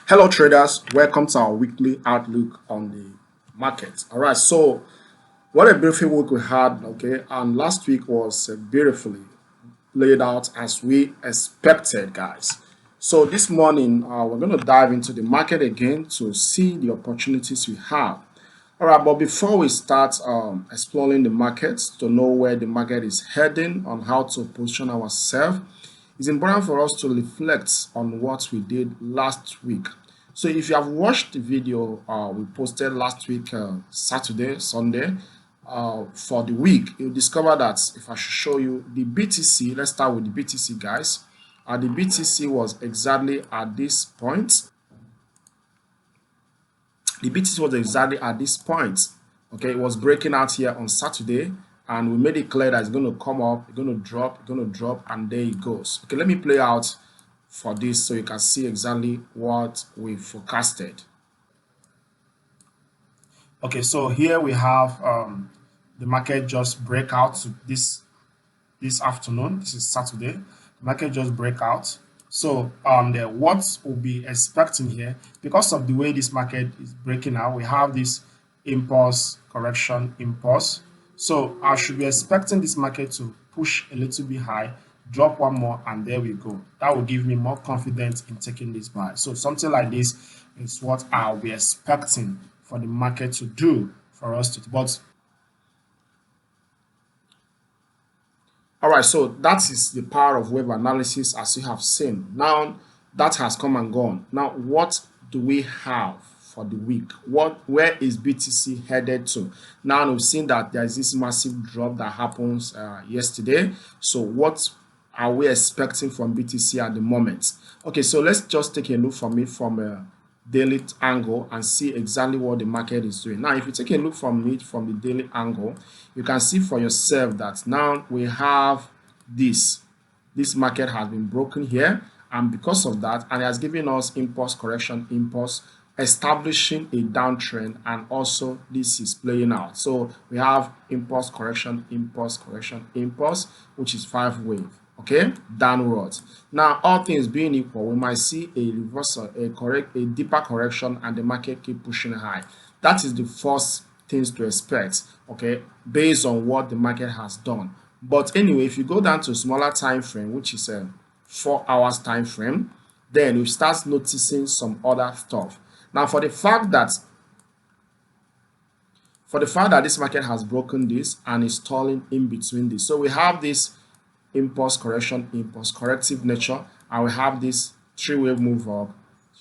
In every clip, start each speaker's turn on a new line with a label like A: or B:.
A: Hello traders, welcome to our weekly outlook on the market. All right, so what a beautiful week we had, okay, and last week was beautifully laid out as we expected, guys. So this morning we're going to dive into the market again to see the opportunities we have. All right, but before we start exploring the markets to know where the market is heading, on how to position ourselves, it's important for us to reflect on what we did last week. So if you have watched the video we posted last week, Saturday, Sunday, for the week, you'll discover that if I should show you the BTC, let's start with the BTC, guys. The BTC was exactly at this point. The BTC was exactly at this point. Okay, it was breaking out here on Saturday, and we made it clear that it's going to come up, it's going to drop, it's going to drop, and there it goes. Okay, let me play out for this so you can see exactly what we forecasted. Okay, so here we have the market just break out this afternoon. This is Saturday. The market just break out. So what we'll be expecting here, because of the way this market is breaking out, we have this impulse correction impulse. So I should be expecting this market to push a little bit high, drop one more, and there we go. That will give me more confidence in taking this buy. So something like this is what I'll be expecting for the market to do for us to. But all right, so that is the power of wave analysis, as you have seen. Now that has come and gone. Now what do we have for the week? Where is BTC headed to? Now we've seen that there is this massive drop that happens yesterday. So what are we expecting from BTC at the moment? Okay, so let's just take a look from it from a daily angle and see exactly what the market is doing. Now if you take a look from it from the daily angle, you can see for yourself that now we have this market has been broken here, and because of that, and it has given us impulse correction impulse, establishing a downtrend, and also this is playing out. So we have impulse correction impulse, which is 5 wave, okay, downwards. Now all things being equal, we might see a reversal, a deeper correction, and the market keep pushing high. That is the first things to expect, okay, based on what the market has done. But anyway, if you go down to a smaller time frame, which is a 4 hours time frame, then we start noticing some other stuff. Now for the fact that this market has broken this and is stalling in between this, so we have this impulse correction impulse, corrective nature, and we have this 3-wave move up,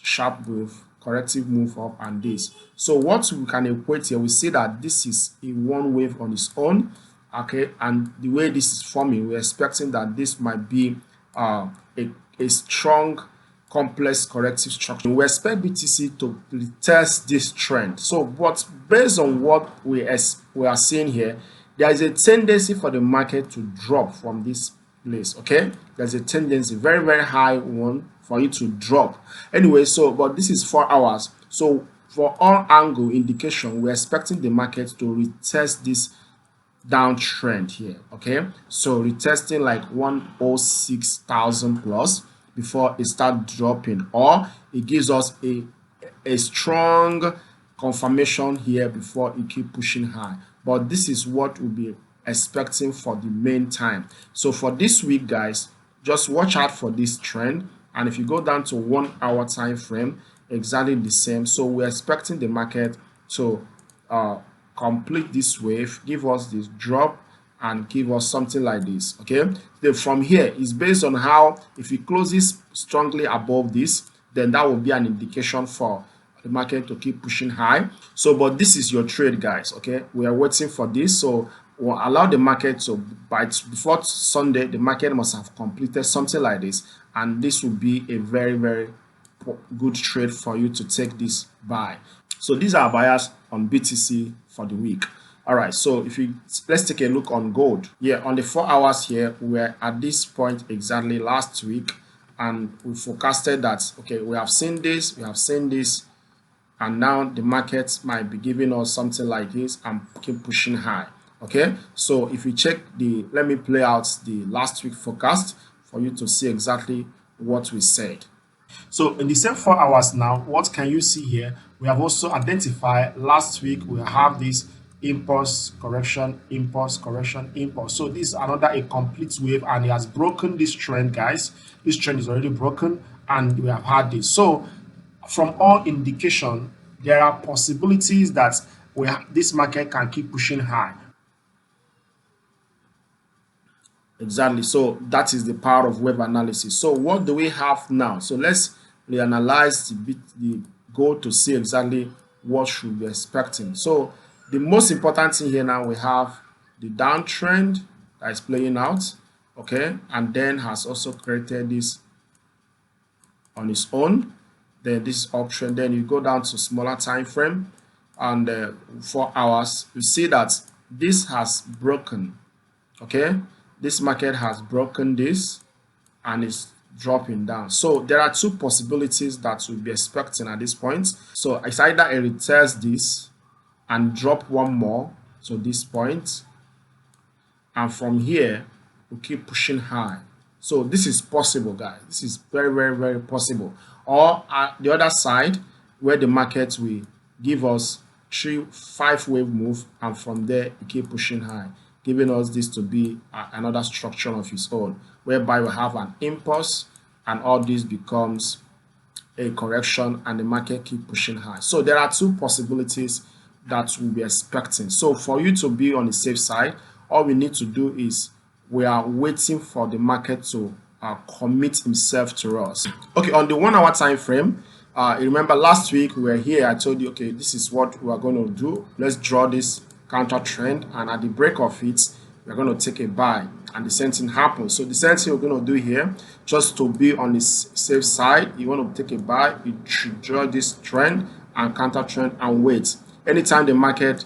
A: sharp wave, corrective move up, and this. So what we can equate here, we see that this is a 1 wave on its own, okay, and the way this is forming, we're expecting that this might be a strong complex corrective structure. We expect BTC to test this trend. So but based on what we are seeing here, there is a tendency for the market to drop from this place, okay. There's a tendency, very very high one, for it to drop anyway. So but this is 4 hours, so for all angle indication, we're expecting the market to retest this downtrend here, okay. So retesting like 106,000 plus before it start dropping, or it gives us a strong confirmation here before it keep pushing high. But this is what we'll be expecting for the main time. So for this week, guys, just watch out for this trend, and if you go down to 1 hour time frame, exactly the same. So we're expecting the market to complete this wave, give us this drop, and give us something like this, okay. Then from here is based on how, if it closes strongly above this, then that will be an indication for the market to keep pushing high. So but this is your trade, guys, okay. We are waiting for this, so we'll allow the market to, by before Sunday, the market must have completed something like this, and this will be a very very good trade for you to take this buy. So these are buyers on BTC for the week. All right, so let's take a look on gold. Yeah, on the 4 hours here, we're at this point exactly last week, and we forecasted that, okay, we have seen this, and now the market might be giving us something like this and keep pushing high, okay. So if you check let me play out the last week forecast for you to see exactly what we said. So in the same 4 hours now, what can you see here? We have also identified last week we have this impulse correction, impulse correction, impulse. So this is another a complete wave, and it has broken this trend, guys. This trend is already broken, and we have had this. So from all indication, there are possibilities that this market can keep pushing high. Exactly. So that is the power of wave analysis. So what do we have now? So let's reanalyze the goal to see exactly what should be expecting. So the most important thing here now, we have the downtrend that is playing out, okay, and then has also created this on its own. Then this uptrend. Then you go down to smaller time frame, and 4 hours. You see that this has broken. Okay, this market has broken this and is dropping down. So there are two possibilities that we'll be expecting at this point. So it's either it retests this and drop one more to this point, and from here we keep pushing high. So this is possible, guys. This is very, very, very possible. Or at the other side, where the market will give us 5 wave move, and from there it keep pushing high, giving us this to be another structure of its own, whereby we have an impulse and all this becomes a correction and the market keep pushing high. So there are two possibilities that we'll be expecting. So for you to be on the safe side, all we need to do is we are waiting for the market to commit himself to us. Okay, on the 1 hour time frame, you remember last week we were here, I told you, okay, this is what we are going to do. Let's draw this counter trend, and at the break of it, we're going to take a buy, and the same thing happens. So the same thing we're going to do here, just to be on the safe side, you want to take a buy, you should draw this trend and counter trend and wait. Anytime the market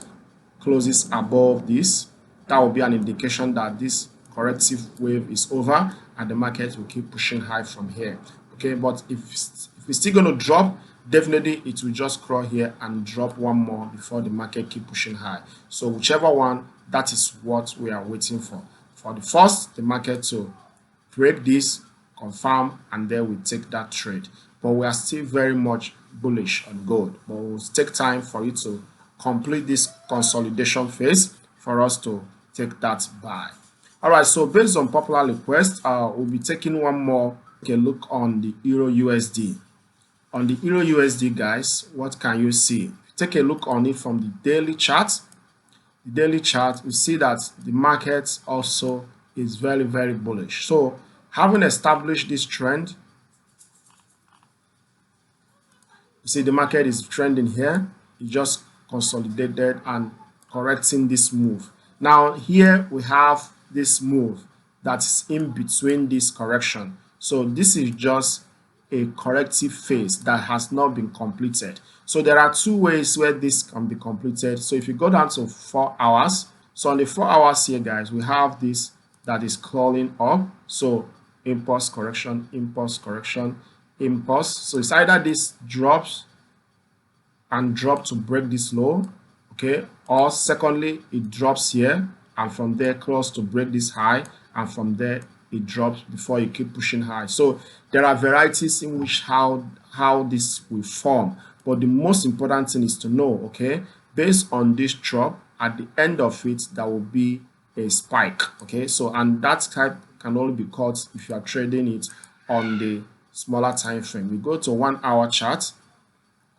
A: closes above this, that will be an indication that this corrective wave is over and the market will keep pushing high from here. Okay, but if it's still going to drop, definitely it will just crawl here and drop one more before the market keep pushing high. So whichever one, that is what we are waiting for. For the first, the market to break this, confirm, and then we take that trade. But we are still very much bullish on gold, but it will take time for it to complete this consolidation phase for us to take that buy. All right, so based on popular request, we'll be taking one more look on the Euro USD. On the Euro USD, guys, what can you see? Take a look on it from the daily chart. The daily chart, you see that the market also is very, very bullish. So having established this trend, you see the market is trending here. It just consolidated and correcting this move. Now here we have this move that's in between this correction. So this is just a corrective phase that has not been completed. So there are two ways where this can be completed. So if you go down to 4 hours, so on the 4 hours here, guys, we have this that is crawling up. So impulse correction, impulse correction, impulse. So it's either this drops and drop to break this low, okay, or secondly it drops here and from there close to break this high, and from there it drops before you keep pushing high. So there are varieties in which how this will form, but the most important thing is to know, okay, based on this drop, at the end of it there will be a spike. Okay, so and that type can only be caught if you are trading it on the smaller time frame. We go to 1 hour chart.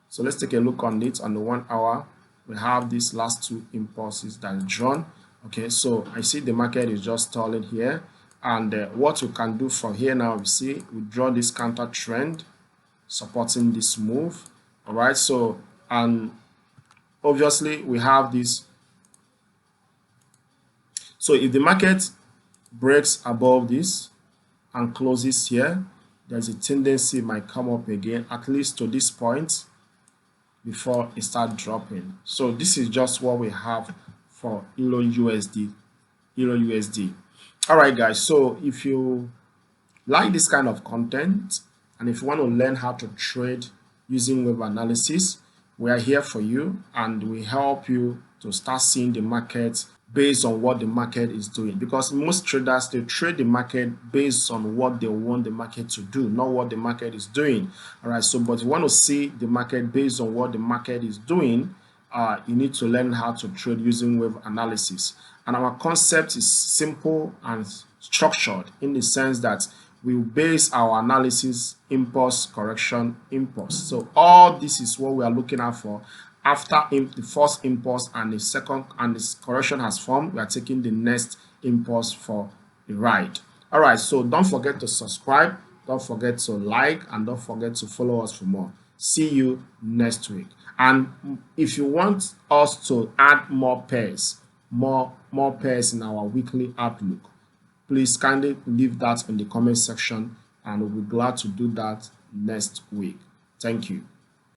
A: So let's take a look on it. On the 1 hour, we have these last two impulses that is drawn. Okay, so I see the market is just stalling here, and what we can do from here now, we see we draw this counter trend supporting this move. All right, so and obviously we have this. So if the market breaks above this and closes here, there's a tendency it might come up again, at least to this point, before it start dropping. So this is just what we have for Euro USD. All right, guys, so if you like this kind of content and if you want to learn how to trade using wave analysis, we are here for you, and we help you to start seeing the market based on what the market is doing, because most traders, they trade the market based on what they want the market to do, not what the market is doing. All right, so but you want to see the market based on what the market is doing, you need to learn how to trade using wave analysis. And our concept is simple and structured in the sense that we base our analysis impulse, correction, impulse. So all this is what we are looking out for. After the first impulse and the second and this correction has formed, we are taking the next impulse for the ride. All right, so don't forget to subscribe, don't forget to like, and don't forget to follow us for more. See you next week. And if you want us to add more pairs, more pairs in our weekly outlook, please kindly leave that in the comment section, and we'll be glad to do that next week. Thank you.